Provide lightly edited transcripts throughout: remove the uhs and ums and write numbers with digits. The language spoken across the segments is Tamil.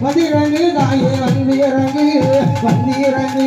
வந்திறங்கு தாயே வந்திறங்கு வந்திறங்கு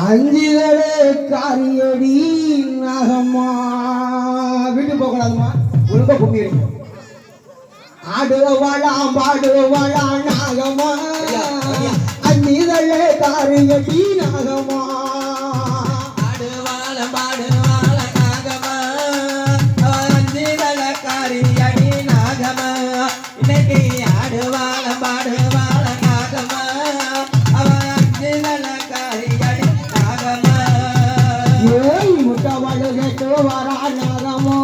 அஞ்சிகளே காரியடி நகமா வீட்டு போகலாமா ஒழுங்கா கும்மி ஆடுவாளாம் பாடுவாளாம் நாகமா அஞ்சிகளே காரியடி நகமா ஆடுவாளாம் பாடுவாளாம் நாகமா அஞ்சிகளே காரியடி நாகமா இன்னைக்கு ஆடுவாளாம் பாடுவாளாம் நாகமா வாரானகமோ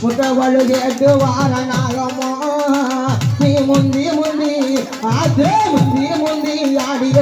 முட்டவழு கேட்டு வாரானகமோ நீ முந்தி முந்தி ஆதே முந்தி முந்தி ஆடிய